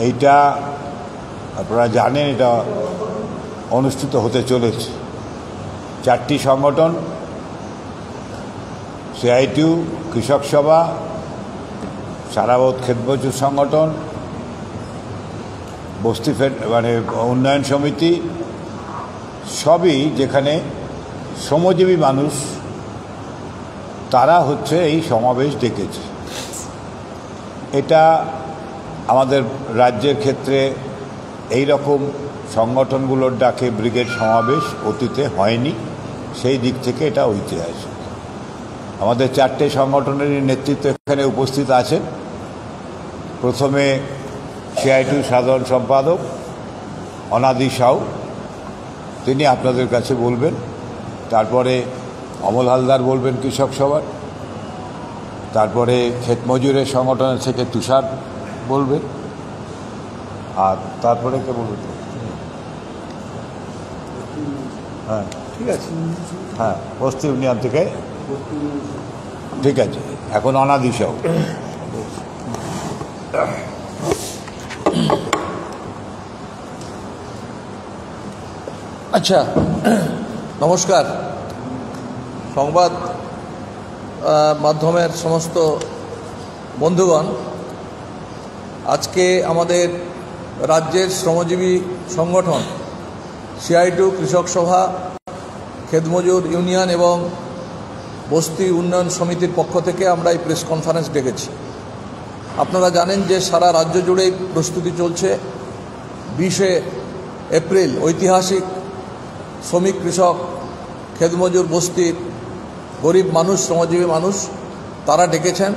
এইটা আপনারা জানেন, এটা অনুষ্ঠিত হতে চলেছে। 4টি সংগঠন, সিআইটিউ, কৃষক সভা, সারাবত ক্ষেতমজুর সংগঠন, বস্তি মানে উন্নয়ন সমিতি, সবই যেখানে শ্রমজীবী মানুষ, তারা হচ্ছে এই সমাবেশ ডেকেছে। এটা আমাদের রাজ্যের ক্ষেত্রে এই রকম সংগঠনগুলোর ডাকে ব্রিগেড সমাবেশ অতীতে হয়নি, সেই দিক থেকে এটা ঐতিহাসিক। আমাদের 4টে সংগঠনেরই নেতৃত্ব এখানে উপস্থিত আছেন। প্রথমে সিআইটিউ সাধারণ সম্পাদক অনাদি সাউ, তিনি আপনাদের কাছে বলবেন। তারপরে অমল হালদার বলবেন কৃষক সভার। তারপরে ক্ষেতমজুরের সংগঠনের থেকে তুষার বলবেন। আর তারপরে কে বলবেন? হ্যাঁ, ঠিক আছে। হ্যাঁ, বস্তি ইউনিয়ন থেকে। ঠিক আছে, এখন অনাদি সাউ। আচ্ছা, নমস্কার। সংবাদ মাধ্যমের সমস্ত বন্ধুগণ, আজকে আমাদের রাজ্যের শ্রমজীবী সংগঠন সিআইটিউ, কৃষক সভা, ক্ষেতমজুর ইউনিয়ন এবং বস্তি উন্নয়ন সমিতির পক্ষ থেকে আমরা এই প্রেস কনফারেন্স ডেকেছি। আপনারা জানেন যে সারা রাজ্য জুড়েই প্রস্তুতি চলছে। 20শে এপ্রিল ঐতিহাসিক শ্রমিক, কৃষক, ক্ষেতমজুর, বস্তির গরিব মানুষ, শ্রমজীবী মানুষ তারা ডেকেছেন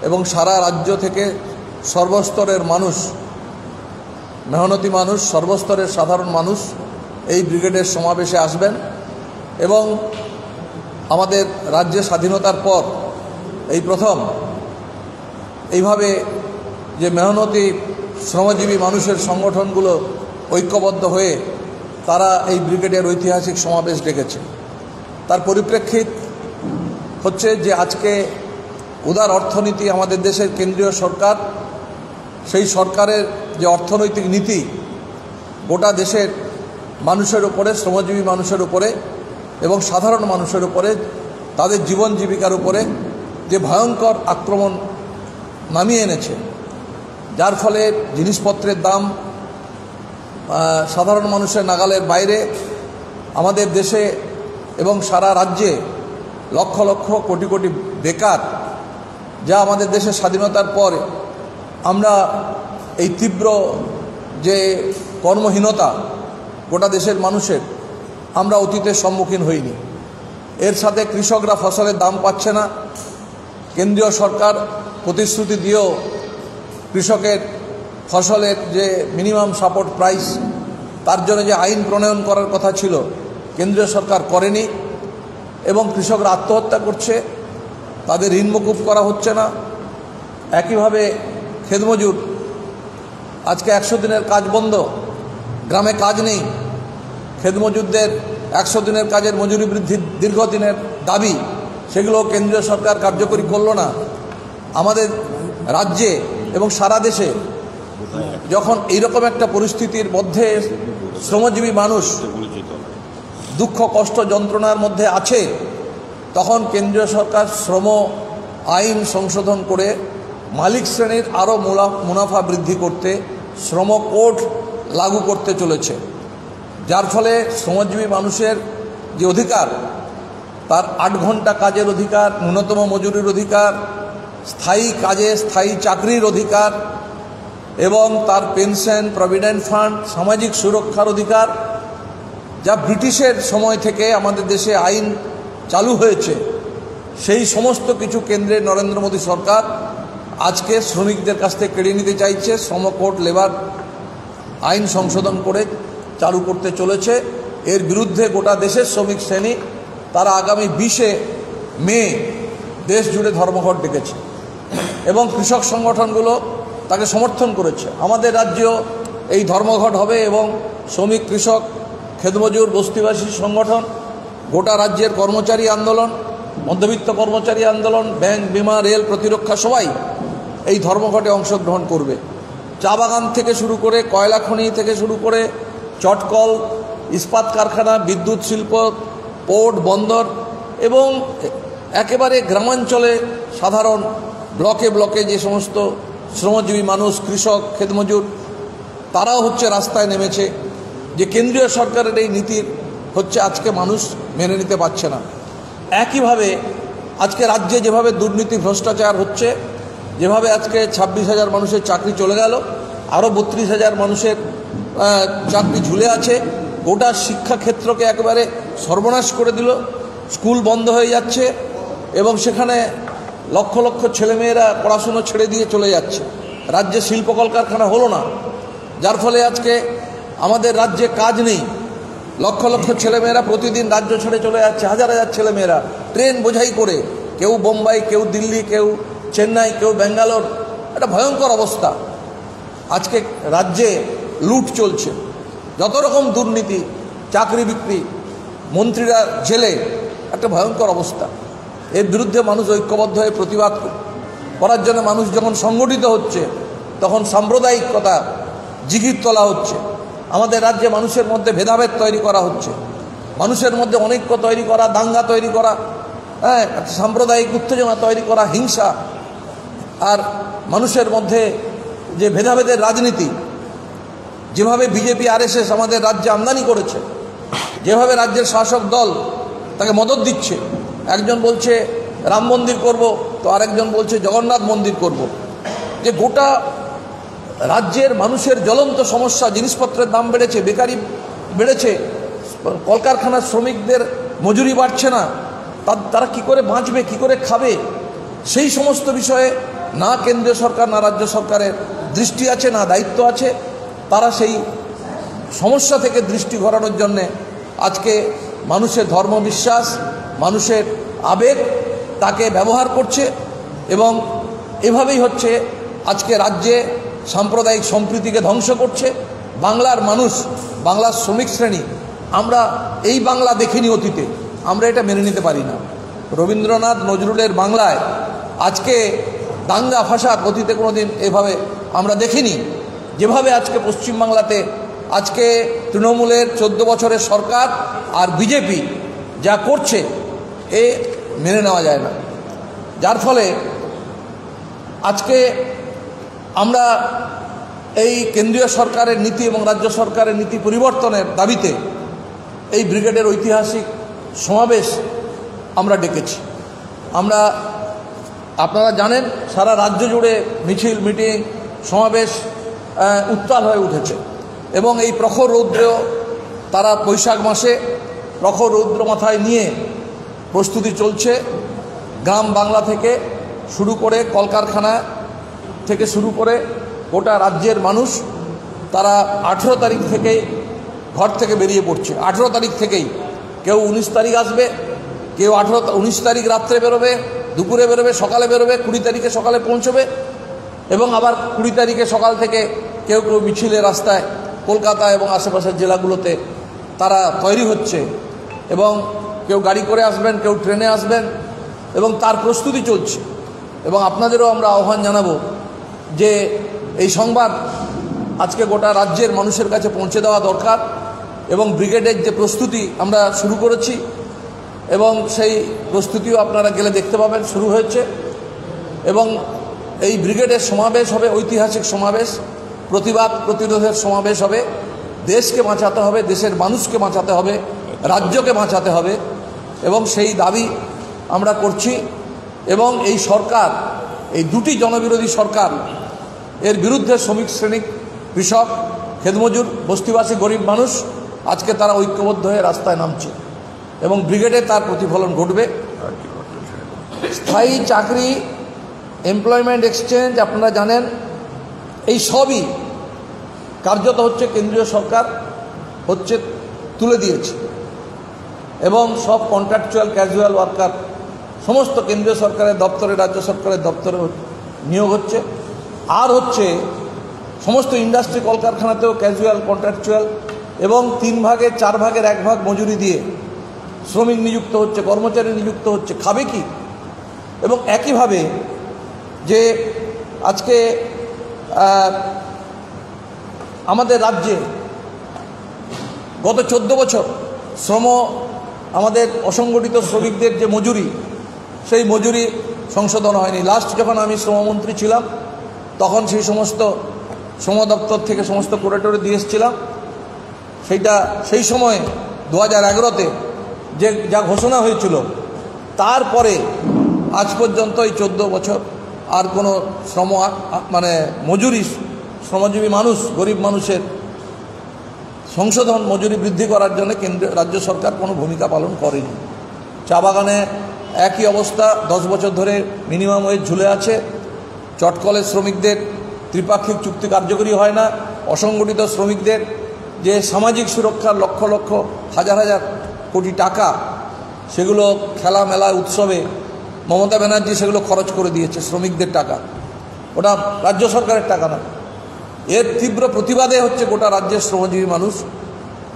এবং সারা রাজ্য থেকে সর্বস্তরের মানুষ, মেহনতি মানুষ, সর্বস্তরের সাধারণ মানুষ এই ব্রিগেডের সমাবেশে আসবেন এবং আমাদের রাজ্যে স্বাধীনতার পর এই প্রথম এইভাবে যে মেহনতি শ্রমজীবী মানুষের সংগঠনগুলো ঐক্যবদ্ধ হয়ে তারা এই ব্রিগেডের ঐতিহাসিক সমাবেশ ডেকেছে। তার পরিপ্রেক্ষিত হচ্ছে যে আজকে উদার অর্থনীতি আমাদের দেশের কেন্দ্রীয় সরকার, সেই সরকারের যে অর্থনৈতিক নীতি গোটা দেশের মানুষের উপরে, শ্রমজীবী মানুষের উপরে এবং সাধারণ মানুষের উপরে, তাদের জীবন জীবিকার উপরে যে ভয়ঙ্কর আক্রমণ নামিয়ে এনেছে, যার ফলে জিনিসপত্রের দাম সাধারণ মানুষের নাগালের বাইরে। আমাদের দেশে এবং সারা রাজ্যে লক্ষ লক্ষ কোটি কোটি বেকার, যা আমাদের দেশের স্বাধীনতার পর আমরা এই তীব্র যে কর্মহীনতা গোটা দেশের মানুষের, আমরা অতীতের সম্মুখীন হইনি। এর সাথে কৃষকরা ফসলের দাম পাচ্ছে না। কেন্দ্রীয় সরকার প্রতিশ্রুতি দিয়েও কৃষকের ফসলের যে মিনিমাম সাপোর্ট প্রাইস, তার জন্য যে আইন প্রণয়ন করার কথা ছিল, কেন্দ্রীয় সরকার করেনি এবং কৃষকরা আত্মহত্যা করছে, তাদের ঋণ মকুব করা হচ্ছে না। একইভাবে ক্ষেতমজুর, আজকে 100 দিনের কাজ বন্ধ, গ্রামে কাজ নেই। ক্ষেতমজুরদের 100 দিনের কাজের মজুরি বৃদ্ধির দীর্ঘদিনের দাবি, সেগুলো কেন্দ্রীয় সরকার কার্যকরী করল না। আমাদের রাজ্যে এবং সারা দেশে যখন এইরকম একটা পরিস্থিতির মধ্যে শ্রমজীবী মানুষ দুঃখ, কষ্ট, যন্ত্রণার মধ্যে আছে, তখন কেন্দ্রীয় সরকার শ্রম আইন সংশোধন করে মালিক শ্রেণীর আরও মুনাফা বৃদ্ধি করতে শ্রম কোড লাগু করতে চলেছে, যার ফলে শ্রমজীবী মানুষের যে অধিকার, তার 8 ঘন্টা কাজের অধিকার, ন্যূনতম মজুরির অধিকার, স্থায়ী কাজে স্থায়ী চাকরির অধিকার এবং তার পেনশন, প্রভিডেন্ট ফান্ড, সামাজিক সুরক্ষার অধিকার, যা ব্রিটিশের সময় থেকে আমাদের দেশে আইন চালু হয়েছে, সেই সমস্ত কিছু কেন্দ্রের নরেন্দ্র মোদী সরকার আজকে শ্রমিকদের কাছ থেকে কেড়ে নিতে চাইছে। শ্রম কোড, লেবার আইন সংশোধন করে চালু করতে চলেছে। এর বিরুদ্ধে গোটা দেশের শ্রমিক শ্রেণী তারা আগামী 20শে মে দেশ জুড়ে ধর্মঘট ডেকেছে এবং কৃষক সংগঠনগুলো তাকে সমর্থন করেছে। আমাদের রাজ্যেও এই ধর্মঘট হবে এবং শ্রমিক, কৃষক, ক্ষেতমজুর, বস্তিবাসী সংগঠন, গোটা রাজ্যের কর্মচারী আন্দোলন, মধ্যবিত্ত কর্মচারী আন্দোলন, ব্যাংক, বিমা, রেল, প্রতিরক্ষা সবাই এই ধর্মঘটে অংশগ্রহণ করবে। চা বাগান থেকে শুরু করে কয়লা খনি থেকে শুরু করে চটকল, ইস্পাত কারখানা, বিদ্যুৎ শিল্প, পোর্ট, বন্দর এবং একেবারে গ্রামাঞ্চলে সাধারণ ব্লকে ব্লকে যে সমস্ত শ্রমজীবী মানুষ, কৃষক, ক্ষেতমজুর, তারাও হচ্ছে রাস্তায় নেমেছে। যে কেন্দ্রীয় সরকারের এই নীতির হচ্ছে আজকে মানুষ মেনে নিতে পারছে না। একইভাবে আজকে রাজ্যে যেভাবে দুর্নীতি, ভ্রষ্টাচার হচ্ছে, যেভাবে আজকে 26,000 মানুষের চাকরি চলে গেল, আরও 32,000 মানুষের চাকরি ঝুলে আছে, গোটা শিক্ষাক্ষেত্রকে একেবারে সর্বনাশ করে দিল। স্কুল বন্ধ হয়ে যাচ্ছে এবং সেখানে লক্ষ লক্ষ ছেলেমেয়েরা পড়াশুনো ছেড়ে দিয়ে চলে যাচ্ছে। রাজ্যে শিল্প কলকারখানা হলো না, যার ফলে আজকে আমাদের রাজ্যে কাজ নেই। লক্ষ লক্ষ ছেলেমেয়েরা প্রতিদিন রাজ্য ছেড়ে চলে যাচ্ছে, হাজার হাজার ছেলেমেয়েরা ট্রেন বোঝাই করে, কেউ বোম্বাই, কেউ দিল্লি, কেউ চেন্নাই, কেউ ব্যাঙ্গালোর। একটা ভয়ঙ্কর অবস্থা। আজকে রাজ্যে লুট চলছে, যত রকম দুর্নীতি, চাকরি বিক্রি, মন্ত্রীরা জেলে, একটা ভয়ঙ্কর অবস্থা। এর বিরুদ্ধে মানুষ ঐক্যবদ্ধ হয়ে প্রতিবাদ করার জন্য মানুষ যখন সংগঠিত হচ্ছে, তখন সাম্প্রদায়িকতা জিগির তোলা হচ্ছে। আমাদের রাজ্যে মানুষের মধ্যে ভেদাভেদ তৈরি করা হচ্ছে, মানুষের মধ্যে অনৈক্য তৈরি করা, দাঙ্গা তৈরি করা, সাম্প্রদায়িক উত্তেজনা তৈরি করা, হিংসা, আর মানুষের মধ্যে যে ভেদাভেদের রাজনীতি, যেভাবে বিজেপি আরএসএস আমাদের রাজ্যে আমদানি করেছে, যেভাবে রাজ্যের শাসক দল তাকে মদত দিচ্ছে। একজন বলছে রাম মন্দির করব, তো আরেকজন বলছে জগন্নাথ মন্দির করব। যে গোটা রাজ্যের মানুষের জ্বলন্ত সমস্যা, জিনিসপত্রের দাম বেড়েছে, বেকারি বেড়েছে, কলকারখানার শ্রমিকদের মজুরি বাড়ছে না, তারা কি করে বাঁচবে, কি করে খাবে, সেই সমস্ত বিষয়ে না কেন্দ্রীয় সরকার না রাজ্য সরকারের দৃষ্টি আছে, না দায়িত্ব আছে। তারা সেই সমস্যা থেকে দৃষ্টি ঘোরানোর জন্যে আজকে মানুষের ধর্মবিশ্বাস, মানুষের আবেগ তাকে ব্যবহার করছে এবং এভাবেই হচ্ছে আজকে রাজ্যে সাম্প্রদায়িক সম্প্রীতিকে ধ্বংস করছে। বাংলার মানুষ, বাংলার শ্রমিক শ্রেণী, আমরা এই বাংলা দেখিনি অতীতে, আমরা এটা মেনে নিতে পারি না। রবীন্দ্রনাথ, নজরুলের বাংলায় আজকে দাঙ্গা ফাসাদ অতীতে কোনো দিন এভাবে আমরা দেখিনি। যেভাবে আজকে পশ্চিমবাংলাতে আজকে তৃণমূলের 14 বছরের সরকার আর বিজেপি যা করছে, এ মেনে নেওয়া যায় না। যার ফলে আজকে আমরা এই কেন্দ্রীয় সরকারের নীতি এবং রাজ্য সরকারের নীতি পরিবর্তনের দাবিতে এই ব্রিগেডের ঐতিহাসিক সমাবেশ আমরা ডেকেছি। আপনারা জানেন সারা রাজ্য জুড়ে মিছিল, মিটিং, সমাবেশ উত্তাল হয়ে উঠেছে এবং এই প্রখর রৌদ্রেও তারা বৈশাখ মাসে প্রখর রৌদ্র মাথায় নিয়ে প্রস্তুতি চলছে। গ্রাম বাংলা থেকে শুরু করে কলকারখানা থেকে শুরু করে গোটা রাজ্যের মানুষ তারা 18 তারিখ থেকেই ঘর থেকে বেরিয়ে পড়ছে। 18 তারিখ থেকেই, কেউ 19 তারিখ আসবে, কেউ 19 তারিখ রাত্রে বেরোবে, দুপুরে বেরোবে, সকালে বেরোবে, 20 তারিখে সকালে পৌঁছবে এবং আবার 20 তারিখে সকাল থেকে কেউ কেউ মিছিলে রাস্তায় কলকাতা এবং আশেপাশের জেলাগুলোতে তারা তৈরি হচ্ছে এবং কেউ গাড়ি করে আসবেন, কেউ ট্রেনে আসবেন এবং তার প্রস্তুতি চলছে। এবং আপনাদেরও আমরা আহ্বান জানাবো যে এই সংবাদ আজকে গোটা রাজ্যের মানুষের কাছে পৌঁছে দেওয়া দরকার এবং ব্রিগেডের যে প্রস্তুতি আমরা শুরু করেছি এবং সেই প্রস্তুতিও আপনারা গেলে দেখতে পাবেন শুরু হয়েছে। এবং এই ব্রিগেডের সমাবেশ হবে ঐতিহাসিক সমাবেশ, প্রতিবাদ প্রতিরোধের সমাবেশ হবে। দেশকে বাঁচাতে হবে, দেশের মানুষকে বাঁচাতে হবে, রাজ্যকে বাঁচাতে হবে এবং সেই দাবি আমরা করছি। এবং এই সরকার, এই দুটি জনবিরোধী সরকার, এর বিরুদ্ধে শ্রমিক শ্রেণী, কৃষক, ক্ষেতমজুর, বস্তিবাসী, গরিব মানুষ আজকে তারা ঐক্যবদ্ধ হয়ে রাস্তায় নামছে এবং ব্রিগেডে তার প্রতিফলন ঘটবে। স্থায়ী চাকরি, এমপ্লয়মেন্ট এক্সচেঞ্জ, আপনারা জানেন এই সবই কার্যত হচ্ছে কেন্দ্রীয় সরকার তুলে দিয়েছে এবং সব কন্ট্রাকচুয়াল ক্যাজুয়াল ওয়ার্কার সমস্ত কেন্দ্রীয় সরকারের দপ্তরে, রাজ্য সরকারের দপ্তরে নিয়োগ হচ্ছে। আর হচ্ছে সমস্ত ইন্ডাস্ট্রি, কলকারখানাতেও ক্যাজুয়াল, কন্ট্রাকচুয়াল এবং 3 ভাগের 4 ভাগের 1 ভাগ মজুরি দিয়ে শ্রমিক নিযুক্ত হচ্ছে, কর্মচারী নিযুক্ত হচ্ছে। খাবে কি? এবং একইভাবে যে আজকে আমাদের রাজ্যে গত 14 বছর আমাদের অসংগঠিত শ্রমিকদের যে মজুরি, সেই মজুরি সংশোধন হয়নি। লাস্ট যখন আমি শ্রমমন্ত্রী ছিলাম তখন সেই সমস্ত শ্রম দপ্তর থেকে সমস্ত কোরেটরে দিয়ে এসেছিলাম। সেই সময়ে 2011-তে যা ঘোষণা হয়েছিল, তারপরে আজ পর্যন্ত এই 14 বছর আর কোনো শ্রমজীবী মানুষ, গরিব মানুষের সংশোধন, মজুরি বৃদ্ধি করার জন্য রাজ্য সরকার কোনো ভূমিকা পালন করেনি। চা বাগানে একই অবস্থা, 10 বছর ধরে মিনিমাম ওয়েজ ঝুলে আছে। চটকলের শ্রমিকদের ত্রিপাক্ষিক চুক্তি কার্যকরী হয় না। অসংগঠিত শ্রমিকদের যে সামাজিক সুরক্ষার লক্ষ লক্ষ হাজার হাজার কোটি টাকা, সেগুলো খেলা মেলা উৎসবে মমতা ব্যানার্জি সেগুলো খরচ করে দিয়েছে, শ্রমিকদের টাকা, ওটা রাজ্য সরকারের টাকা না। এর তীব্র প্রতিবাদে হচ্ছে গোটা রাজ্যের শ্রমজীবী মানুষ,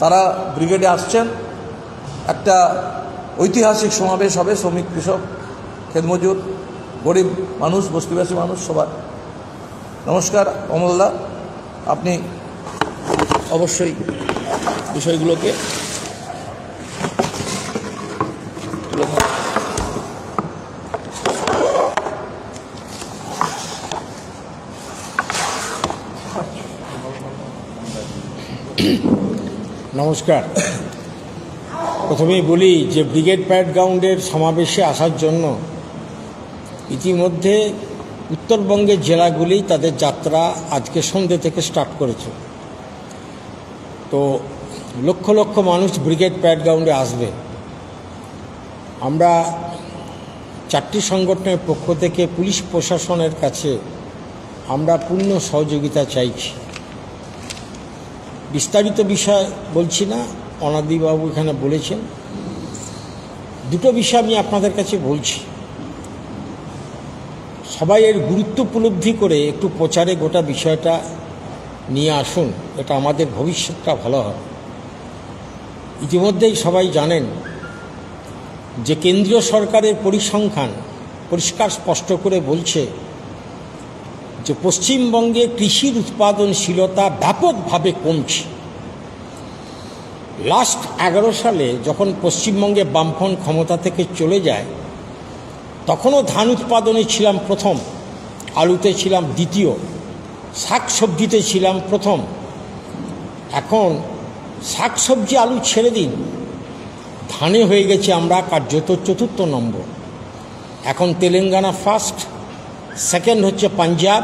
তারা ব্রিগেডে আসছেন। একটা ঐতিহাসিক সমাবেশ হবে, শ্রমিক, কৃষক, খেতমজুর, গরিব মানুষ, বস্তিবাসী মানুষ সবার। নমস্কার অমলদা, আপনি অবশ্যই বিষয়গুলোকে তুলে ধরুন। নমস্কার। প্রথমেই বলি যে ব্রিগেড প্যারেড গ্রাউন্ডের সমাবেশে আসার জন্য ইতিমধ্যে উত্তরবঙ্গের জেলাগুলি তাদের যাত্রা আজকে সন্ধ্যে থেকে স্টার্ট করেছে। তো লক্ষ লক্ষ মানুষ ব্রিগেড প্যারেড গ্রাউন্ডে আসবে। আমরা 4টি সংগঠনের পক্ষ থেকে পুলিশ প্রশাসনের কাছে আমরা পূর্ণ সহযোগিতা চাইছি। বিস্তারিত বিষয় বলছি না, অনাদিবাবু এখানে বলেছেন। দুটো বিষয় আমি আপনাদের কাছে বলছি। সবাই এর গুরুত্ব উপলব্ধি করে একটু প্রচারে গোটা বিষয়টা নিয়ে আসুন, এটা আমাদের ভবিষ্যৎটা ভালো হবে। ইতিমধ্যেই সবাই জানেন যে কেন্দ্রীয় সরকারের পরিসংখ্যান পরিষ্কার স্পষ্ট করে বলছে যে পশ্চিমবঙ্গে কৃষির উৎপাদনশীলতা ব্যাপকভাবে কমছে। লাস্ট 11 সালে যখন পশ্চিমবঙ্গে বামফ্রন্ট ক্ষমতা থেকে চলে যায়, তখনও ধান উৎপাদনে ছিলাম প্রথম, আলুতে ছিলাম দ্বিতীয়, শাকসবজিতে ছিলাম প্রথম। এখন শাকসবজি আলু ছেড়ে দিন, ধানে হয়ে গেছে আমরা কার্যত 4র্থ নম্বর। এখন তেলেঙ্গানা ফার্স্ট, সেকেন্ড হচ্ছে পাঞ্জাব,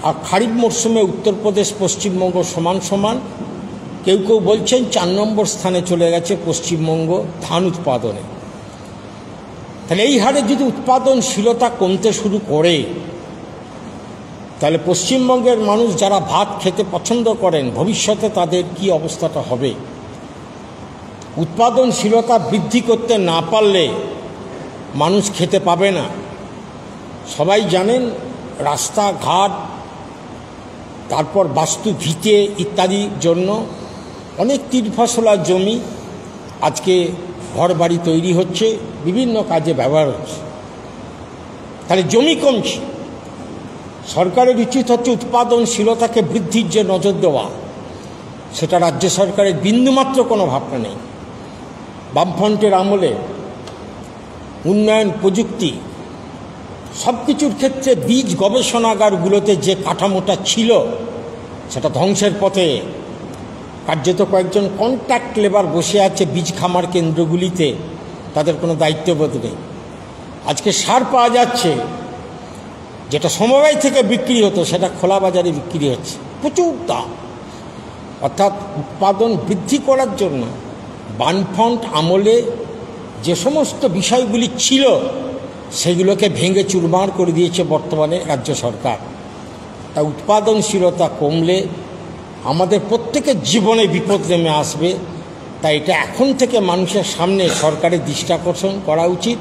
আর খারিফ মরশুমে উত্তরপ্রদেশ, পশ্চিমবঙ্গ সমান সমান। কেউ কেউ বলছেন 4 নম্বর স্থানে চলে গেছে পশ্চিমবঙ্গ ধান উৎপাদনে। তাহলে এই হারে যদি উৎপাদনশীলতা কমতে শুরু করে, তাহলে পশ্চিমবঙ্গের মানুষ যারা ভাত খেতে পছন্দ করেন, ভবিষ্যতে তাদের কি অবস্থাটা হবে? উৎপাদনশীলতা বৃদ্ধি করতে না পারলে মানুষ খেতে পাবে না। সবাই জানেন রাস্তাঘাট, তারপর বাস্তু ভিটে ইত্যাদির জন্য অনেক 3 ফসলা জমি আজকে ঘরবাড়ি তৈরি হচ্ছে, বিভিন্ন কাজে ব্যবহার হচ্ছে। তাহলে জমি কমছে। সরকারের উচিত হচ্ছে উৎপাদনশীলতাকে বৃদ্ধির যে নজর দেওয়া, সেটা রাজ্য সরকারের বিন্দুমাত্র কোনো ভাবনা নেই। বামফ্রন্টের আমলে উন্নয়ন, প্রযুক্তি, সব কিছুর ক্ষেত্রে বীজ গবেষণাগারগুলোতে যে কাঠামোটা ছিল, সেটা ধ্বংসের পথে। কার্যত কয়েকজন কন্ট্রাক্ট লেবার বসে আছে বীজ খামার কেন্দ্রগুলিতে, তাদের কোনো দায়িত্ববোধ নেই। আজকে সার পাওয়া যাচ্ছে, যেটা সমবায় থেকে বিক্রি হতো সেটা খোলা বাজারে বিক্রি হচ্ছে, প্রচুর দাম। অর্থাৎ উৎপাদন বৃদ্ধি করার জন্য বামফ্রন্ট আমলে যে সমস্ত বিষয়গুলি ছিল, সেগুলোকে ভেঙে চুরমার করে দিয়েছে বর্তমানে রাজ্য সরকার। তা উৎপাদনশীলতা কমলে আমাদের প্রত্যেকের জীবনে বিপদ নেমে আসবে। তাই এটা এখন থেকে মানুষের সামনে সরকারের দৃষ্টি আকর্ষণ করা উচিত,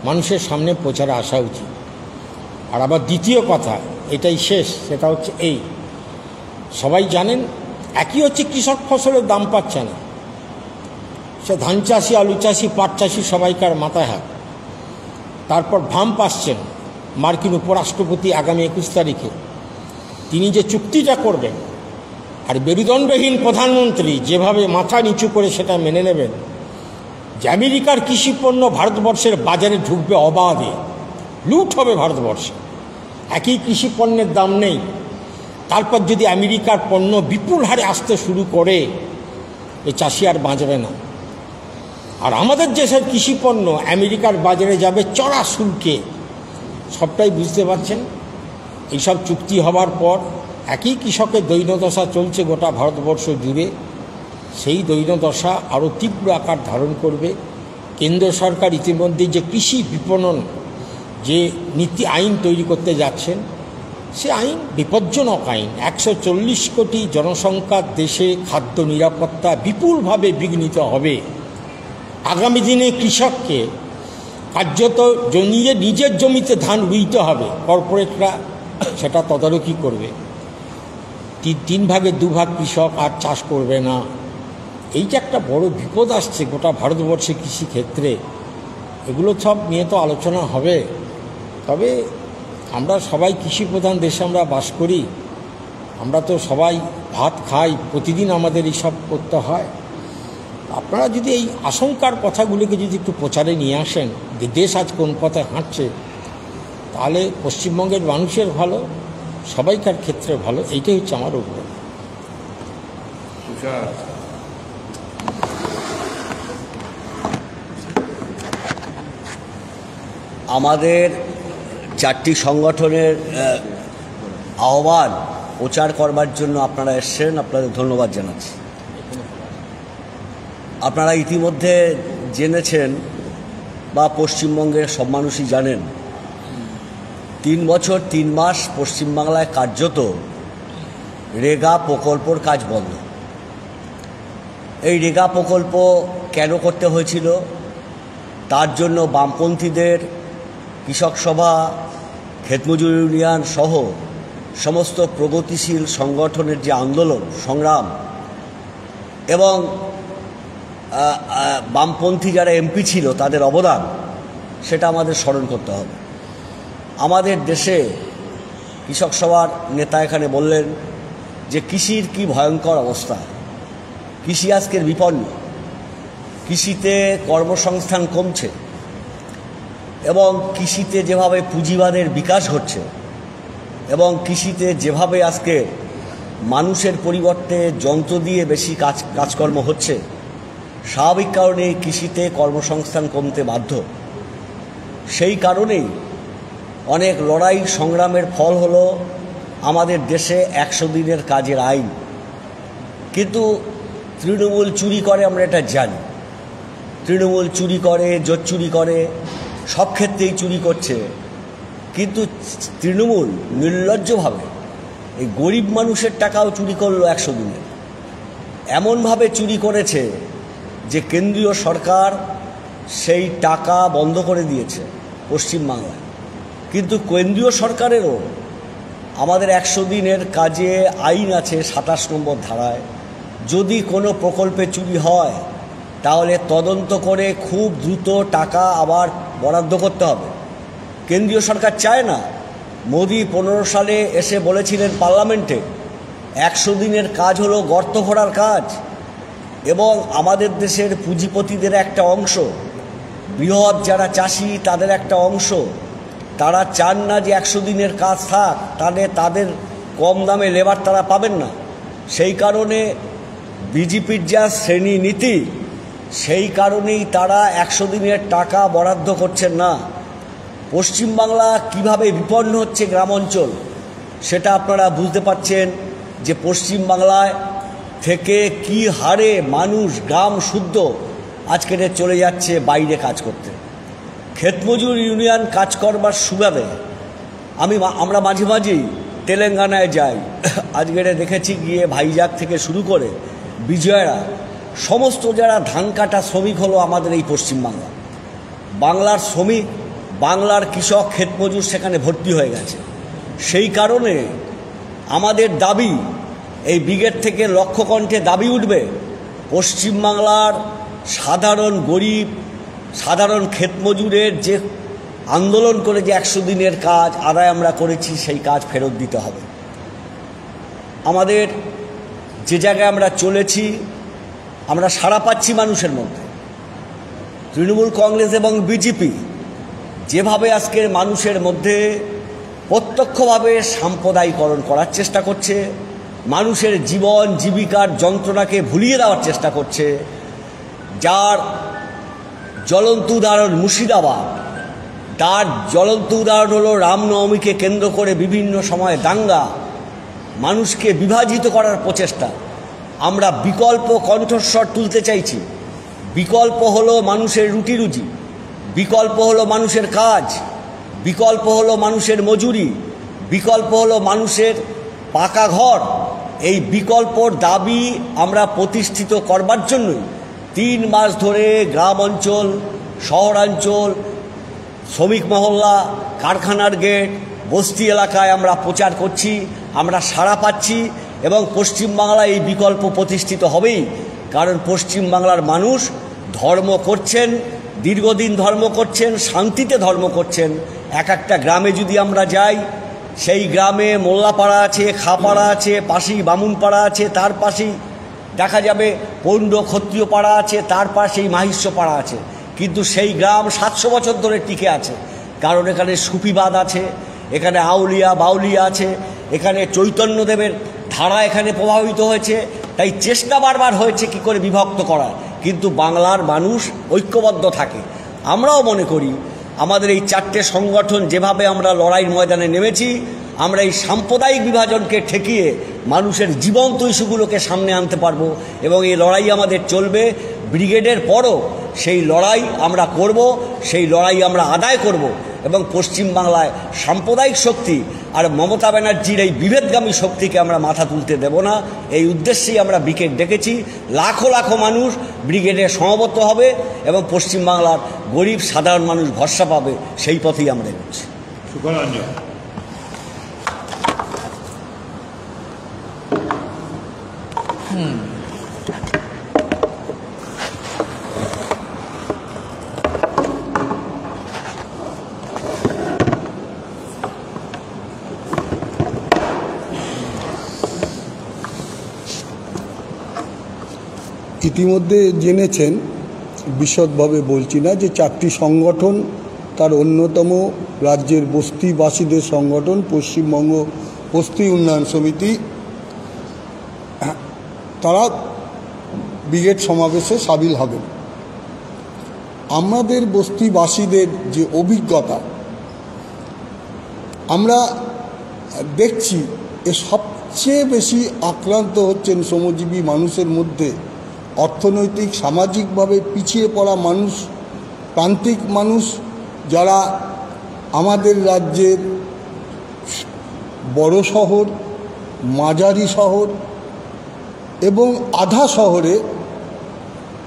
মানুষের সামনে প্রচারে আসা উচিত। আর আবার দ্বিতীয় কথা, এটাই শেষ, সেটা হচ্ছে এই, সবাই জানেন একই হচ্ছে কৃষক ফসলের দাম পাচ্ছে না। সে ধান চাষি, আলু চাষি, পাট চাষি, সবাইকার মাথায় হাত। তারপর ভাম্প আসছেন মার্কিন উপরাষ্ট্রপতি আগামী 21 তারিখে। তিনি যে চুক্তিটা করবেন, আর মেরুদণ্ডহীন প্রধানমন্ত্রী যেভাবে মাথা নিচু করে সেটা মেনে নেবেন যে আমেরিকার কৃষিপণ্য ভারতবর্ষের বাজারে ঢুকবে অবাধে, লুট হবে ভারতবর্ষে, একই কৃষিপণ্যের দাম নেই, তারপর যদি আমেরিকার পণ্য বিপুল হারে আসতে শুরু করে এই চাষি আর বাঁচবে না। আর আমাদের দেশের কৃষিপণ্য আমেরিকার বাজারে যাবে চড়া শুল্কে, সবটাই বুঝতে পারছেন। এইসব চুক্তি হবার পর একই কৃষকের দৈন্যদশা চলছে গোটা ভারতবর্ষ জুড়ে, সেই দৈন্যদশা আরও তীব্র আকার ধারণ করবে। কেন্দ্র সরকার ইতিমধ্যে যে কৃষি বিপণন যে নীতি আইন তৈরি করতে যাচ্ছেন, সে আইন বিপজ্জনক আইন। 140 কোটি জনসংখ্যার দেশে খাদ্য নিরাপত্তা বিপুলভাবে বিঘ্নিত হবে। আগামী দিনে কৃষককে কার্যত নিজের জমিতে ধান রুইতে হবে, কর্পোরেটরা সেটা তদারকি করবে। 3 ভাগের 2 ভাগ কৃষক আর চাষ করবে না। এই যে একটা বড় বিপদ আসছে গোটা ভারতবর্ষে কৃষিক্ষেত্রে, এগুলো সব নিয়ে তো আলোচনা হবে। তবে আমরা সবাই কৃষিপ্রধান দেশে আমরা বাস করি, আমরা তো সবাই ভাত খাই, প্রতিদিন আমাদের এইসব করতে হয়। আপনারা যদি এই আশঙ্কার কথাগুলোকে যদি একটু প্রচারে নিয়ে আসেন যে দেশ আজ কোন পথে হাঁটছে, তাহলে পশ্চিমবঙ্গের মানুষের ভালো, সবাইকার ক্ষেত্রে ভালো। এইটাই হচ্ছে আমার অভিমত। আমাদের 4টি সংগঠনের আহ্বান প্রচার করবার জন্য আপনারা এসছেন, আপনাদের ধন্যবাদ জানাচ্ছি। আপনারা ইতিমধ্যে জেনেছেন বা পশ্চিমবঙ্গের সব মানুষই জানেন, 3 বছর 3 মাস পশ্চিমবাংলায় কার্যত রেগা প্রকল্পর কাজ বন্ধ। এই রেগা প্রকল্প কেন করতে হয়েছিল? তার জন্য বামপন্থীদের, কৃষক সভা, ক্ষেতমজুর ইউনিয়ন সহ সমস্ত প্রগতিশীল সংগঠনের যে আন্দোলন সংগ্রাম এবং বামপন্থী যারা এমপি ছিল তাদের অবদান, সেটা আমাদের স্মরণ করতে হবে। আমাদের দেশে কৃষক সভার নেতা এখানে বললেন যে কৃষির কি ভয়ঙ্কর অবস্থা, কৃষি আজকের বিপন্ন, কৃষিতে কর্মসংস্থান কমছে এবং কৃষিতে যেভাবে পুঁজিবাদের বিকাশ ঘটছে এবং কৃষিতে যেভাবে আজকে মানুষের পরিবর্তে যন্ত্র দিয়ে বেশি কাজকর্ম হচ্ছে, স্বাভাবিক কারণে কৃষিতে কর্মসংস্থান কমতে বাধ্য। সেই কারণেই অনেক লড়াই সংগ্রামের ফল হলো আমাদের দেশে 100 দিনের কাজের আইন। কিন্তু তৃণমূল চুরি করে, আমরা এটা জানি। তৃণমূল চুরি করে, জোট চুরি করে, সব ক্ষেত্রেই চুরি করছে। কিন্তু তৃণমূল নির্লজ্জভাবে এই গরিব মানুষের টাকাও চুরি করলো 100 দিনে। এমনভাবে চুরি করেছে যে কেন্দ্রীয় সরকার সেই টাকা বন্ধ করে দিয়েছে পশ্চিমবাংলায়। কিন্তু কেন্দ্রীয় সরকারেরও আমাদের 100 দিনের কাজে আইন আছে 27 নম্বর ধারায়। যদি কোনো প্রকল্পে চুরি হয় তাহলে তদন্ত করে খুব দ্রুত টাকা আবার বরাদ্দ করতে হবে। কেন্দ্রীয় সরকার চায় না। মোদি 15 সালে এসে বলেছিলেন পার্লামেন্টে 100 দিনের কাজ হলো গর্ত ভরার কাজ, এবং আমাদের দেশের পুঁজিপতিদের একটা অংশ, বৃহৎ যারা চাষি তাদের একটা অংশ, তারা চান না যে 100 দিনের কাজ থাক, তাহলে তাদের কম দামে লেবার তারা পাবেন না। সেই কারণে বিজেপির যা শ্রেণী নীতি, সেই কারণেই তারা 100 দিনের টাকা বরাদ্দ করছেন না। পশ্চিমবাংলা কিভাবে বিপন্ন হচ্ছে গ্রাম অঞ্চল, সেটা আপনারা বুঝতে পারছেন যে পশ্চিমবাংলায় থেকে কি হারে মানুষ গ্রাম শুদ্ধ আজকের চলে যাচ্ছে বাইরে কাজ করতে। ক্ষেতমজুর ইউনিয়ন কাজ করবার সুবাদে আমরা মাঝে মাঝেই তেলেঙ্গানায় যাই। আজকের দেখেছি গিয়ে ভাইজাগ থেকে শুরু করে বিজয়রা, সমস্ত যারা ধান কাটা শ্রমিক হলো আমাদের এই পশ্চিমবাংলা। বাংলার শ্রমিক, বাংলার কৃষক, ক্ষেতমজুর সেখানে ভর্তি হয়ে গেছে। সেই কারণে আমাদের দাবি, এই ব্রিগেড থেকে লক্ষ্যকণ্ঠে দাবি উঠবে, পশ্চিমবাংলার সাধারণ গরিব, সাধারণ ক্ষেতমজুরের যে আন্দোলন করে যে 100 দিনের কাজ আদায় আমরা করেছি, সেই কাজ ফেরত দিতে হবে। আমাদের যে জায়গায় আমরা চলেছি আমরা সাড়া পাচ্ছি মানুষের মধ্যে। তৃণমূল কংগ্রেস এবং বিজেপি যেভাবে আজকের মানুষের মধ্যে প্রত্যক্ষভাবে সাম্প্রদায়িকরণ করার চেষ্টা করছে, মানুষের জীবন জীবিকার যন্ত্রণাকে ভুলিয়ে দেওয়ার চেষ্টা করছে, যার জ্বলন্ত উদাহরণ মুর্শিদাবাদ, তার জ্বলন্ত উদাহরণ হলো রামনবমীকে কেন্দ্র করে বিভিন্ন সময় দাঙ্গা, মানুষকে বিভাজিত করার প্রচেষ্টা। আমরা বিকল্প কণ্ঠস্বর তুলতে চাইছি। বিকল্প হলো মানুষের রুটি রুজি, বিকল্প হলো মানুষের কাজ, বিকল্প হলো মানুষের মজুরি, বিকল্প হলো মানুষের পাকা ঘর। এই বিকল্পর দাবি আমরা প্রতিষ্ঠিত করবার জন্যই 3 মাস ধরে গ্রাম অঞ্চল, শহরাঞ্চল, শ্রমিক মহল্লা, কারখানার গেট, বস্তি এলাকায় আমরা প্রচার করছি। আমরা সাড়া পাচ্ছি এবং পশ্চিমবাংলায় এই বিকল্প প্রতিষ্ঠিত হবেই। কারণ পশ্চিমবাংলার মানুষ ধর্ম করছেন, দীর্ঘদিন ধর্ম করছেন, শান্তিতে ধর্ম করছেন। এক একটা গ্রামে যদি আমরা যাই, সেই গ্রামে মোল্লাপাড়া আছে, খাপাড়া আছে, পাশেই বামুনপাড়া আছে, তার পাশেই দেখা যাবে পৌণ্ড ক্ষত্রিয় পাড়া আছে, তার পাশেই মাহিষ্য পাড়া আছে। কিন্তু সেই গ্রাম 700 বছর ধরে টিকে আছে, কারণ এখানে সুফিবাদ আছে, এখানে আউলিয়া বাউলিয়া আছে, এখানে চৈতন্যদেবের ধারা এখানে প্রভাবিত হয়েছে। তাই চেষ্টা বারবার হয়েছে কি করে বিভক্ত করার, কিন্তু বাংলার মানুষ ঐক্যবদ্ধ থাকে। আমরাও মনে করি আমাদের এই 4টে সংগঠন যেভাবে আমরা লড়াইয়ের ময়দানে নেমেছি, আমরা এই সাম্প্রদায়িক বিভাজনকে ঠেকিয়ে মানুষের জীবন্ত ইস্যুগুলোকে সামনে আনতে পারবো এবং এই লড়াই আমাদের চলবে। ব্রিগেডের পরও সেই লড়াই আমরা করব, সেই লড়াই আমরা আদায় করব এবং পশ্চিমবাংলায় সাম্প্রদায়িক শক্তি আর মমতা ব্যানার্জির এই বিভেদগামী শক্তিকে আমরা মাথা তুলতে দেব না। এই উদ্দেশ্যেই আমরা ব্রিগেড ডেকেছি। লাখো লাখো মানুষ ব্রিগেডে সমবেত হবে এবং পশ্চিমবাংলার গরিব সাধারণ মানুষ ভরসা পাবে, সেই পথেই আমরা এগোচ্ছি। সুকরঞ্জন, ইতিমধ্যে জেনেছেন, বিশদভাবে বলছি না, যে 4টি সংগঠন, তার অন্যতম রাজ্যের বস্তিবাসীদের সংগঠন পশ্চিমবঙ্গ বস্তি উন্নয়ন সমিতি, তারা ব্রিগেড সমাবেশে সামিল হবেন। আমাদের বস্তিবাসীদের যে অভিজ্ঞতা আমরা দেখছি, এ সবচেয়ে বেশি আক্রান্ত হচ্ছেন শ্রমজীবী মানুষের মধ্যে অর্থনৈতিক সামাজিকভাবে পিছিয়ে পড়া মানুষ, প্রান্তিক মানুষ, যারা আমাদের রাজ্যের বড় শহর, মাঝারি শহর এবং আধা শহরে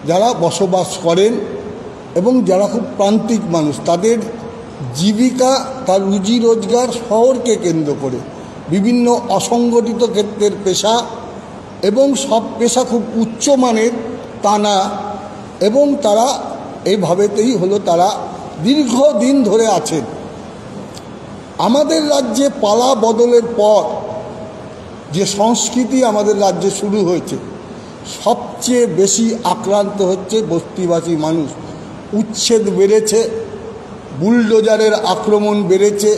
যারা বসবাস করেন এবং যারা খুব প্রান্তিক মানুষ, তাদের জীবিকা, তার রুজি রোজগার শহরকে কেন্দ্র করে, বিভিন্ন অসংগঠিত ক্ষেত্রের পেশা এবং সব পেশা খুব উচ্চমানের তা না, এবং তারা এইভাবেতেই হলো তারা দীর্ঘদিন ধরে আছেন। আমাদের রাজ্যে পালা বদলের পর যে সংস্কৃতি আমাদের রাজ্যে শুরু হয়েছে, সবচেয়ে বেশি আক্রান্ত হচ্ছে বস্তিবাসী মানুষ। উচ্ছেদ বেড়েছে, বুলডোজারের আক্রমণ বেড়েছে,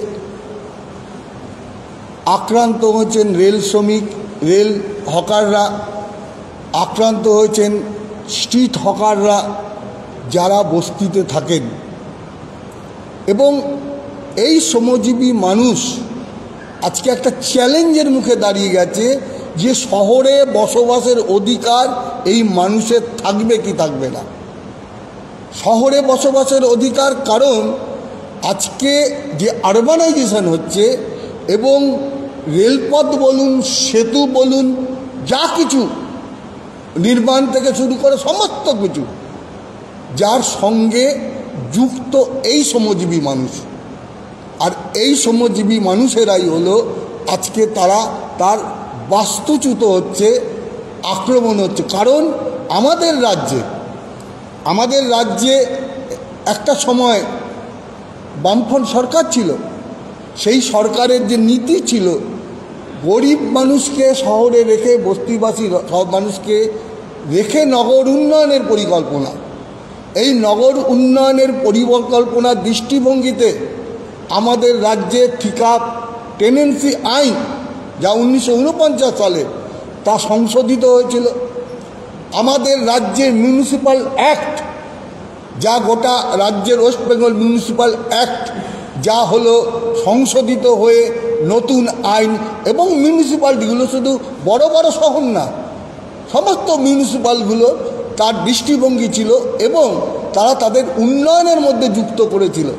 আক্রান্ত হয়েছেন রেল শ্রমিক, রেল হকাররা, আক্রান্ত হয়েছেন স্ট্রিট হকাররা যারা বস্তিতে থাকেন। এবং এই শ্রমজীবী মানুষ আজকে একটা চ্যালেঞ্জের মুখে দাঁড়িয়ে গেছে যে শহরে বসবাসের অধিকার এই মানুষের থাকবে কি থাকবে না। শহরে বসবাসের অধিকার, কারণ আজকে যে আরবানাইজেশন হচ্ছে এবং রেলপথ বলুন, সেতু বলুন, যা কিছু নির্মাণ থেকে শুরু করে সমস্ত কিছু, যার সঙ্গে যুক্ত এই শ্রমজীবী মানুষ। আর এই শ্রমজীবী মানুষেরাই হলো আজকে তারা তার বাস্তুচ্যুত হচ্ছে, আক্রমণ হচ্ছে। কারণ আমাদের রাজ্যে একটা সময় বামফ্রন্ট সরকার ছিল, সেই সরকারের যে নীতি ছিল গরিব মানুষকে শহরে রেখে, বস্তিবাসী সব মানুষকে রেখে নগর উন্নয়নের পরিকল্পনা। এই নগর উন্নয়নের পরিকল্পনার দৃষ্টিভঙ্গিতে আমাদের রাজ্যে ঠিকা টেনেন্সি আইন, যা 1949 সালে তা সংশোধিত হয়েছিল। আমাদের রাজ্যের মিউনিসিপ্যাল অ্যাক্ট, যা গোটা রাজ্যের ওয়েস্ট বেঙ্গল মিউনিসিপ্যাল অ্যাক্ট, যা হলো সংশোধিত হয়ে নতুন আইন, এবং মিউনিসিপ্যালিটিগুলো শুধু বড় বড় শহর না, সমস্ত মিউনিসিপ্যালগুলো তার দৃষ্টিভঙ্গি ছিল এবং তারা তাদের উন্নয়নের মধ্যে যুক্ত করেছিল।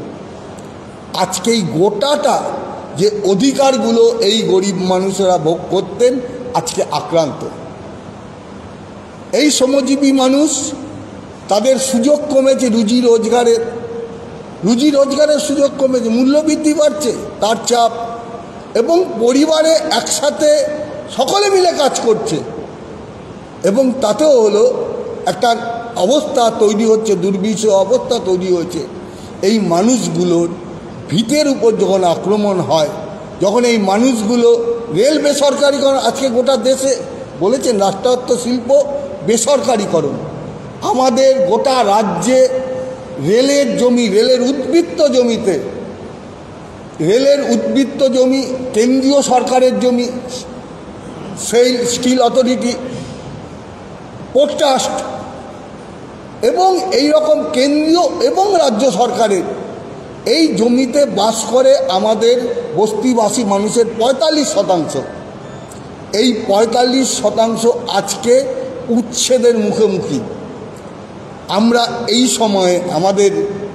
আজকে এই গোটাটা যে অধিকারগুলো এই গরিব মানুষেরা ভোগ করতেন, আজকে আক্রান্ত। এই শ্রমজীবী মানুষ, তাদের সুযোগ কমেছে, রুজি রোজগারের সুযোগ কমেছে, মূল্যবৃদ্ধি বাড়ছে, তার চাপ, এবং পরিবারে একসাথে সকলে মিলে কাজ করছে, এবং তাতেও হলো একটা অবস্থা তৈরি হচ্ছে, দুর্বিষহ অবস্থা তৈরি হয়েছে। এই মানুষগুলোর ভিতের উপর যখন আক্রমণ হয়, যখন এই মানুষগুলো রেল বেসরকারীকরণ, আজকে গোটা দেশে বলেছেন রাষ্ট্রায়ত্ত শিল্প বেসরকারীকরণ, আমাদের গোটা রাজ্যে রেলের জমি, রেলের উদ্বৃত্ত জমি কেন্দ্রীয় সরকারের জমি, সেই স্টিল অথরিটি, পোর্ট ট্রাস্ট, এবং এই রকম কেন্দ্রীয় এবং রাজ্য সরকারের এই জমিতে বাস করে আমাদের বস্তিবাসী মানুষের 45%। এই 45% আজকে উচ্ছেদের মুখোমুখি। আমরা এই সময়ে আমাদের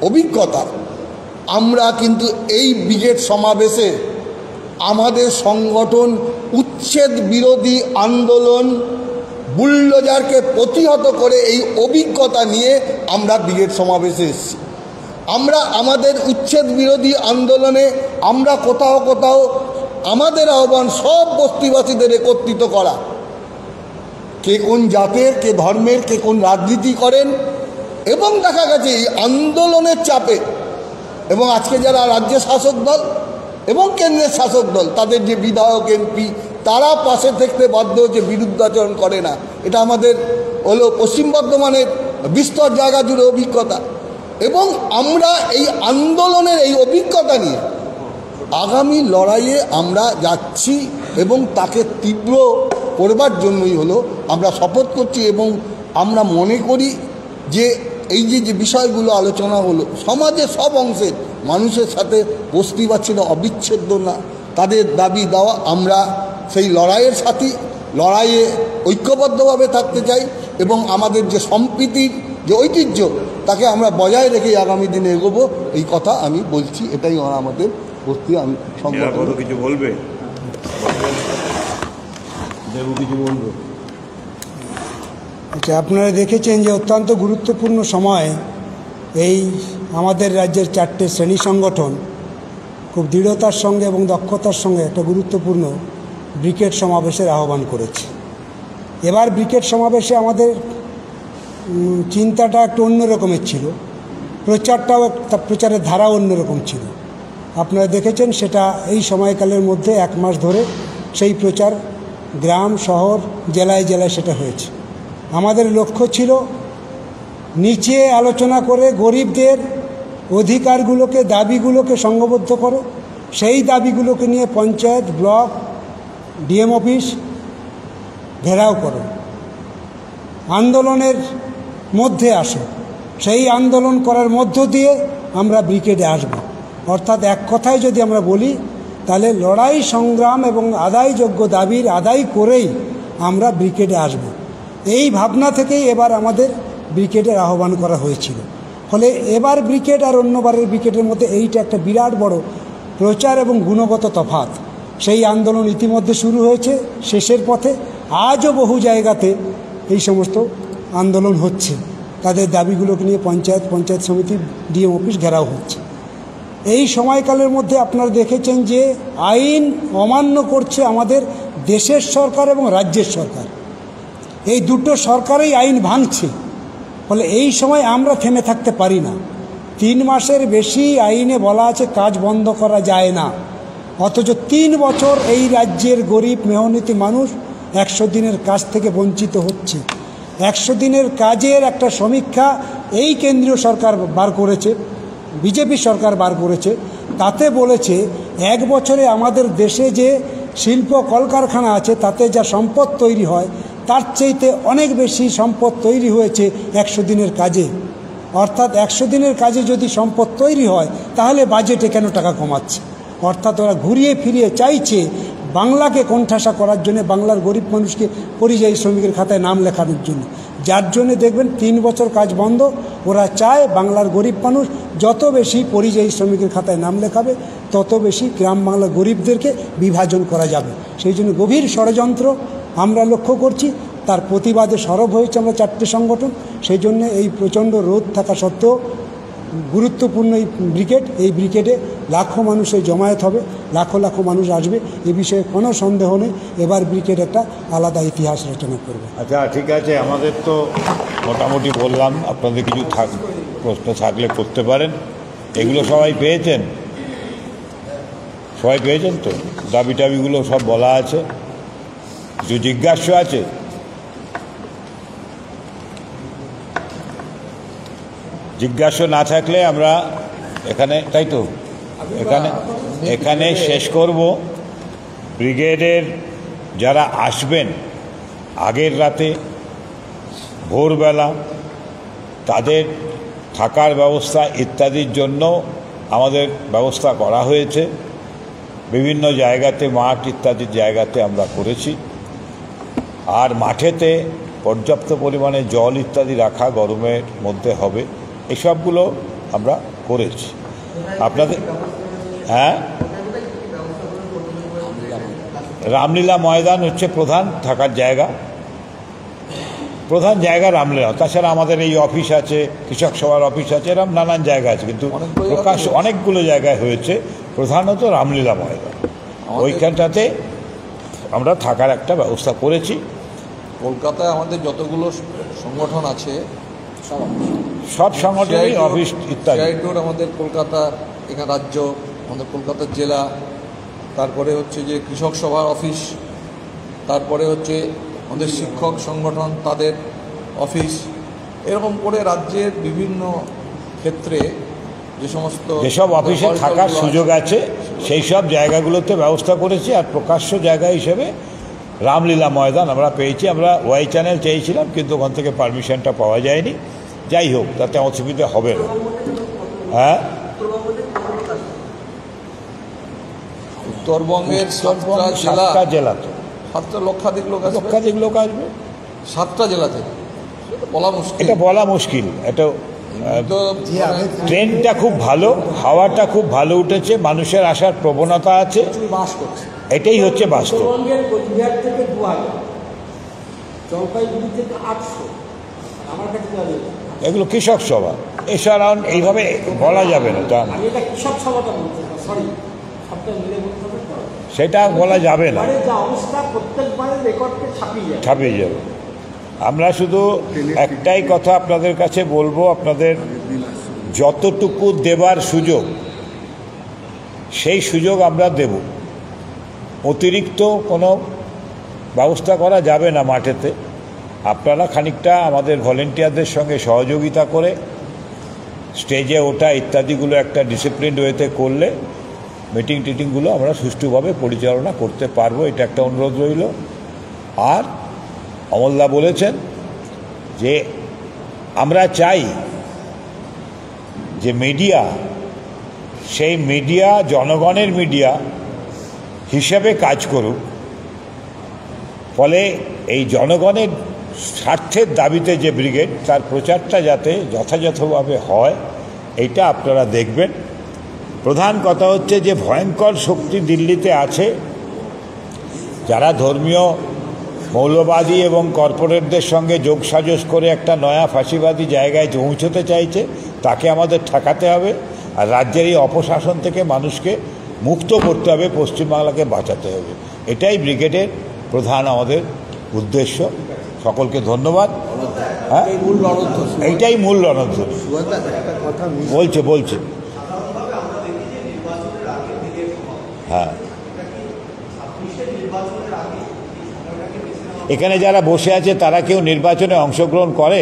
অভিজ্ঞতা, আমরা কিন্তু এই ব্রিগেড সমাবেশে আমাদের সংগঠন উচ্ছেদ বিরোধী আন্দোলন, বুলডোজারকে প্রতিহত করে এই অভিজ্ঞতা নিয়ে আমরা ব্রিগেড সমাবেশে এসেছি। আমরা আমাদের উচ্ছেদ বিরোধী আন্দোলনে আমরা কোথাও কোথাও আমাদের আহ্বান সব বস্তিবাসীদের একত্রিত করা, কে কোন জাতের, কে ধর্মের, কে কোন রাজনীতি করেন, এবং দেখা গেছে এই আন্দোলনের চাপে, এবং আজকে যারা রাজ্য শাসক দল এবং কেন্দ্রের শাসক দল, তাদের যে বিধায়ক এমপি, তারা পাশে থাকতে বাধ্য হচ্ছে, বিরুদ্ধাচরণ করে না। এটা আমাদের হলো পশ্চিম বর্ধমানের বিস্তর জায়গা জুড়ে অভিজ্ঞতা, এবং আমরা এই আন্দোলনের এই অভিজ্ঞতা নিয়ে আগামী লড়াইয়ে আমরা যাচ্ছি, এবং তাকে তীব্র করবার জন্যই হলো আমরা শপথ করছি। এবং আমরা মনে করি যে এই যে বিষয়গুলো আলোচনা হলো, সমাজের সব অংশের মানুষের সাথে বস্তিবাসীরা অবিচ্ছেদ্য না, তাদের দাবি দেওয়া, আমরা সেই লড়াইয়ের সাথী, লড়াইয়ে ঐক্যবদ্ধভাবে থাকতে চাই, এবং আমাদের যে সম্প্রীতির যে ঐতিহ্য, তাকে আমরা বজায় রেখে আগামী দিনে এগোবো, এই কথা আমি বলছি। এটাই আমাদের বস্তি আমি সংগঠন। কিছু বলবে, আচ্ছা, আপনারা দেখেছেন যে অত্যন্ত গুরুত্বপূর্ণ সময় এই আমাদের রাজ্যের 4টে শ্রেণী সংগঠন খুব দৃঢ়তার সঙ্গে এবং দক্ষতার সঙ্গে একটা গুরুত্বপূর্ণ ব্রিগেড সমাবেশের আহ্বান করেছে। এবার ব্রিগেড সমাবেশে আমাদের চিন্তাটা একটু অন্য রকমের ছিল, প্রচারের ধারা অন্যরকম ছিল। আপনারা দেখেছেন সেটা এই সময়কালের মধ্যে 1 মাস ধরে সেই প্রচার গ্রাম, শহর, জেলায় জেলায় সেটা হয়েছে। আমাদের লক্ষ্য ছিল নিচে আলোচনা করে গরিবদের অধিকারগুলোকে, দাবিগুলোকে সংঘবদ্ধ করো, সেই দাবিগুলোকে নিয়ে পঞ্চায়েত, ব্লক, ডিএম অফিস ঘেরাও করো, আন্দোলনের মধ্যে আসো, সেই আন্দোলন করার মধ্য দিয়ে আমরা ব্রিগেডে আসব। অর্থাৎ এক কথায় যদি আমরা বলি, তাহলে লড়াই, সংগ্রাম এবং আদায়যোগ্য দাবির আদায় করেই আমরা ব্রিগেডে আসব। এই ভাবনা থেকেই এবার আমাদের ব্রিগেডের আহ্বান করা হয়েছিল। ফলে এবার ব্রিগেড আর অন্যবারের ব্রিগেডের মধ্যে এইটা একটা বিরাট বড় প্রচার এবং গুণগত তফাৎ। সেই আন্দোলন ইতিমধ্যে শুরু হয়েছে, শেষের পথে। আজও বহু জায়গাতে এই সমস্ত আন্দোলন হচ্ছে, তাদের দাবিগুলোকে নিয়ে পঞ্চায়েত সমিতি, ডিএম অফিস ঘেরাও হচ্ছে। এই সময়কালের মধ্যে আপনারা দেখেছেন যে আইন অমান্য করছে আমাদের দেশের সরকার এবং রাজ্যের সরকার, এই দুটো সরকারই আইন ভাঙছে। ফলে এই সময় আমরা থেমে থাকতে পারি না। 3 মাসের বেশি আইনে বলা আছে কাজ বন্ধ করা যায় না। অথচ 3 বছর এই রাজ্যের গরিব মেহনতি মানুষ 100 দিনের কাজ থেকে বঞ্চিত হচ্ছে। 100 দিনের কাজের একটা সমীক্ষা এই কেন্দ্রীয় সরকার বার করেছে, বিজেপি সরকার বার করেছে। তাতে বলেছে 1 বছরে আমাদের দেশে যে শিল্প কলকারখানা আছে তাতে যা সম্পদ তৈরি হয় তার চাইতে অনেক বেশি সম্পদ তৈরি হয়েছে 100 দিনের কাজে। অর্থাৎ 100 দিনের কাজে যদি সম্পদ তৈরি হয় তাহলে বাজেটে কেন টাকা কমাচ্ছে? অর্থাৎ ওরা ঘুরিয়ে ফিরিয়ে চাইছে বাংলাকে কোণঠাসা করার জন্য, বাংলার গরিব মানুষকে পরিযায়ী শ্রমিকের খাতায় নাম লেখানোর জন্য। যার জন্য দেখবেন 3 বছর কাজ বন্ধ। ওরা চায় বাংলার গরিব মানুষ যত বেশি পরিযায়ী শ্রমিকের খাতায় নাম লেখাবে তত বেশি গ্রাম বাংলার গরিবদেরকে বিভাজন করা যাবে। সেই জন্য গভীর ষড়যন্ত্র আমরা লক্ষ্য করছি। তার প্রতিবাদে সরব হয়েছে আমরা 4টে সংগঠন। সেই জন্য এই প্রচণ্ড রোদ থাকা সত্ত্বেও গুরুত্বপূর্ণ এই ব্রিগেডে লাখো মানুষের জমায়েত হবে, লাখো লাখো মানুষ আসবে, এ বিষয়ে কোনো সন্দেহ নেই। এবার ব্রিগেড একটা আলাদা ইতিহাস রচনা করবে। আচ্ছা, ঠিক আছে, আমাদের তো মোটামুটি বললাম, আপনাদের কিছু প্রশ্ন থাকলে করতে পারেন। এগুলো সবাই পেয়েছেন? সবাই পেয়েছেন তো? দাবি টাবিগুলো সব বলা আছে? কিছু জিজ্ঞাস্য আছে? জিজ্ঞাস্য না থাকলে আমরা এখানে, তাই তো, এখানে শেষ করব। ব্রিগেডের যারা আসবেন আগের রাতে, ভোরবেলা, তাদের থাকার ব্যবস্থা ইত্যাদির জন্য আমাদের ব্যবস্থা করা হয়েছে। বিভিন্ন জায়গাতে, মাঠ ইত্যাদি জায়গাতে আমরা করেছি। আর মাঠেতে পর্যাপ্ত পরিমাণে জল ইত্যাদি রাখা গরমের মধ্যে হবে, এসবগুলো আমরা করেছি। আপনাদের হ্যাঁ, রামলীলা ময়দান হচ্ছে প্রধান থাকার জায়গা, প্রধান জায়গা রামলীলা। তাছাড়া আমাদের এই অফিস আছে, কৃষক সভার অফিস আছে, এরকম নানান জায়গা আছে, কিন্তু প্রকাশ অনেকগুলো জায়গায় হয়েছে। প্রধানত রামলীলা ময়দান, ওইখানটাতে আমরা থাকার একটা ব্যবস্থা করেছি। কলকাতায় আমাদের যতগুলো সংগঠন আছে সব সংগঠনের অফিস ইত্যাদি, আমাদের কলকাতা, এখানে রাজ্য, আমাদের কলকাতার জেলা, তারপরে হচ্ছে যে কৃষক সভার অফিস, তারপরে হচ্ছে আমাদের শিক্ষক সংগঠন তাদের অফিস, এরকম করে রাজ্যের বিভিন্ন ক্ষেত্রে যেসব অফিসে থাকার সুযোগ আছে সেই সব জায়গাগুলোতে ব্যবস্থা করেছি। আর প্রকাশ্য জায়গা হিসেবে রামলীলা ময়দান আমরা পেয়েছি। আমরা ওয়াই চ্যানেল চেয়েছিলাম, কিন্তু ওখান থেকে পারমিশনটা পাওয়া যায়নি। যাই হোক, তাতে অসুবিধা হবে না। হ্যাঁ, উত্তরবঙ্গের 7টা জেলা, তো 7 লক্ষাধিক লোক আসবে 7টা জেলা থেকে। বলা মুশকিল, এটা বলা মুশকিল। এটা ট্রেনটা খুব ভালো, হাওয়াটা খুব ভালো উঠেছে, মানুষের আসার প্রবণতা আছে, এটাই হচ্ছে বাস্তব। এগুলো কৃষক সভা, এছাড়া এইভাবে বলা যাবে না, সেটা বলা যাবে না, ছাপিয়ে যাবে। আমরা শুধু একটাই কথা আপনাদের কাছে বলবো, আপনাদের যতটুকু দেবার সুযোগ সেই সুযোগ আমরা দেব। অতিরিক্ত কোনো ব্যবস্থা করা যাবে না মাঠেতে। আপনারা খানিকটা আমাদের ভলেন্টিয়ারদের সঙ্গে সহযোগিতা করে স্টেজে ওঠা ইত্যাদিগুলো একটা ডিসিপ্লিন ওয়েতে করলে মিটিং টিটিংগুলো আমরা সুষ্ঠুভাবে পরিচালনা করতে পারবো, এটা একটা অনুরোধ রইল। আর অমলদা বলেছেন যে আমরা চাই যে মিডিয়া, সেই মিডিয়া জনগণের মিডিয়া হিসেবে কাজ করুক, ফলে এই জনগণের স্বার্থের দাবিতে যে ব্রিগেড, তার প্রচারটা যাতে যথাযথভাবে হয় এইটা আপনারা দেখবেন। প্রধান কথা হচ্ছে যে ভয়ঙ্কর শক্তি দিল্লিতে আছে, যারা ধর্মীয় মৌলবাদী এবং কর্পোরেটদের সঙ্গে যোগসাজশ করে একটা নয়া ফাঁসিবাদী জায়গায় পৌঁছতে চাইছে, তাকে আমাদের ঠেকাতে হবে। আর রাজ্যের এই অপশাসন থেকে মানুষকে মুক্ত করতে হবে, পশ্চিমবাংলাকে বাঁচাতে হবে। এটাই ব্রিগেডের প্রধান আমাদের উদ্দেশ্য। সকলকে ধন্যবাদ। হ্যাঁ, এইটাই মূল রণধ্বনি। বলছে হ্যাঁ, এখানে যারা বসে আছে তারা কেউ নির্বাচনে অংশগ্রহণ করে?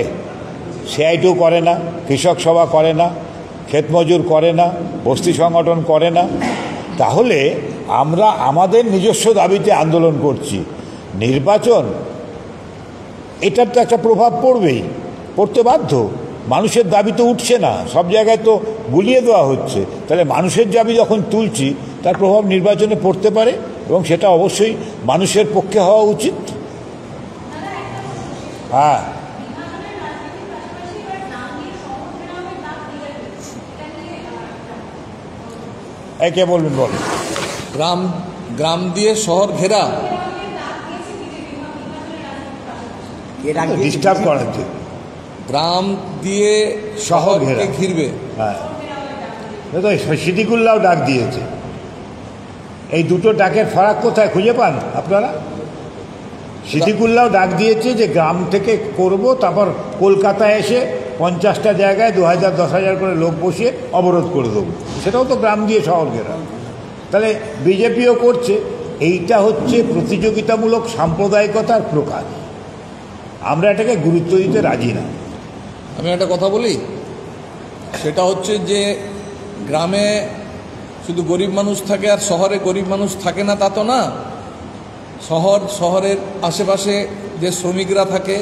সিআইটিউ করে না, কৃষক সভা করে না, ক্ষেত মজুর করে না, বস্তি সংগঠন করে না। তাহলে আমরা আমাদের নিজস্ব দাবিতে আন্দোলন করছি, নির্বাচন এটার তো একটা প্রভাব পড়বেই, পড়তে বাধ্য। মানুষের দাবি তো উঠছে না, সব জায়গায় তো গুলিয়ে দেওয়া হচ্ছে। তাহলে মানুষের দাবি যখন তুলছি তার প্রভাব নির্বাচনে পড়তে পারে, এবং সেটা অবশ্যই মানুষের পক্ষে হওয়া উচিত। হ্যাঁ, কে বলবেন? বল। গ্রাম দিয়ে শহর ঘেরা, ডিস্টার্ব করাচ্ছে। গ্রাম দিয়ে শহর ঘেরা ঘিরবে। হ্যাঁ, সিদ্দিকুল্লাহ ডাক দিয়েছে। এই দুটো ডাকের ফারাক কোথায় খুঁজে পান আপনারা? সিদ্দিকুল্লাহ ডাক দিয়েছে যে গ্রাম থেকে করব, তারপর কলকাতায় এসে 50টা জায়গায় 2000 10,000 করে লোক বসিয়ে অবরোধ করে দেবো, সেটাও তো গ্রাম দিয়ে শহর ঘেরা। তাহলে বিজেপিও করছে। এইটা হচ্ছে প্রতিযোগিতামূলক সাম্প্রদায়িকতার প্রকার। আমরা এটাকে গুরুত্ব দিতে রাজি না। আমি একটা কথা বলি, সেটা হচ্ছে যে গ্রামে শুধু গরিব মানুষ থাকে আর শহরে গরিব মানুষ থাকে না, তা তো না। শহরের আশেপাশে যে শ্রমিকরা থাকে,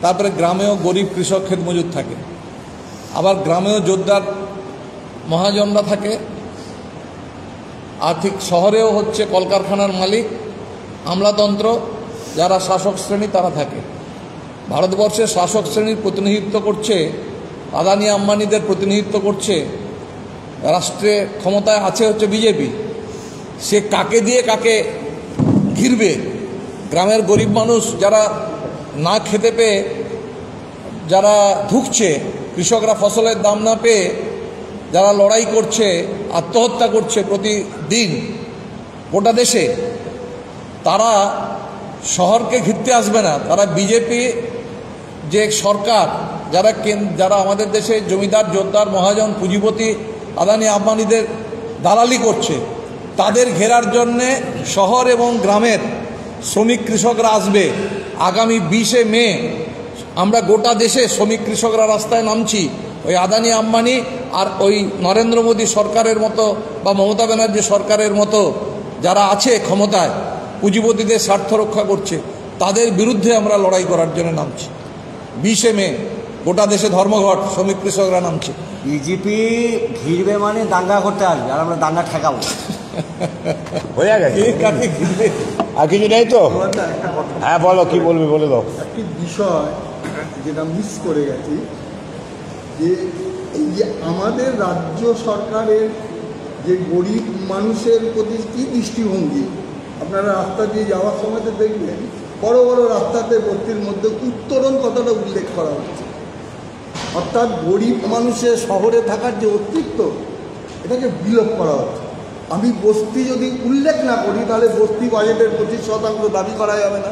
তারপরে গ্রামেও গরিব কৃষক ক্ষেত মজুর থাকে, আবার গ্রামেও জোরদার মহাজনরা থাকে, আর ঠিক শহরেও হচ্ছে কলকারখানার মালিক, আমলাতন্ত্র, যারা শাসক শ্রেণী তারা থাকে। ভারতবর্ষের শাসক শ্রেণীর প্রতিনিধিত্ব করছে আদানি আম্বানিদের প্রতিনিধিত্ব করছে, রাষ্ট্রে ক্ষমতায় আছে হচ্ছে বিজেপি। সে কাকে দিয়ে কাকে ঘিরবে? গ্রামের গরিব মানুষ যারা না খেতে পেয়ে যারা ধুঁকছে, কৃষকরা ফসলের দাম না পেয়ে যারা লড়াই করছে, আত্মহত্যা করছে প্রতিদিন গোটা দেশে, তারা শহরকে ঘিরতে আসবে না। তারা বিজেপি যে সরকার, যারা আমাদের দেশে জমিদার জোরদার মহাজন পুঁজিপতি আদানি আম্বানিদের দালালি করছে, তাদের ঘেরার জন্যে শহর এবং গ্রামের শ্রমিক কৃষকরা আসবে। আগামী 20শে মে আমরা গোটা দেশে শ্রমিক কৃষকরা রাস্তায় নামছি। ওই আদানি আম্বানি আর ওই নরেন্দ্র মোদী সরকারের মতো বা মমতা ব্যানার্জি সরকারের মতো যারা আছে ক্ষমতায়, পুঁজিপতিদের স্বার্থ রক্ষা করছে, তাদের বিরুদ্ধে আমরা লড়াই করার জন্য নামছি। 20শে মে গোটা দেশে ধর্মঘট, শ্রমিক কৃষকরা নামছে। বিজেপি ঘিরবে মানে দাঙ্গা করতে আসবে, আর আমরা দাঙ্গা ঠেকাবো। হয়ে গেছে, কাকে ঘিরবে? আর কিছু নেই তো? হ্যাঁ বলো, কি বলবে বলে দাও। একটি বিষয় যেটা মিস করে গেছি, যে এই যে আমাদের রাজ্য সরকারের যে গরিব মানুষের প্রতি কী দৃষ্টিভঙ্গি, আপনারা রাস্তা দিয়ে যাওয়ার সময় তো দেখবেন বড় বড় রাস্তাতে বস্তির মধ্যে উত্তরণ কথাটা উল্লেখ করা হচ্ছে। অর্থাৎ গরিব মানুষের শহরে থাকার যে অস্তিত্ব, এটাকে বিলোপ করা হচ্ছে। আমি বস্তি যদি উল্লেখ না করি, তাহলে বস্তি বাজেটের 25% দাবি করা যাবে না।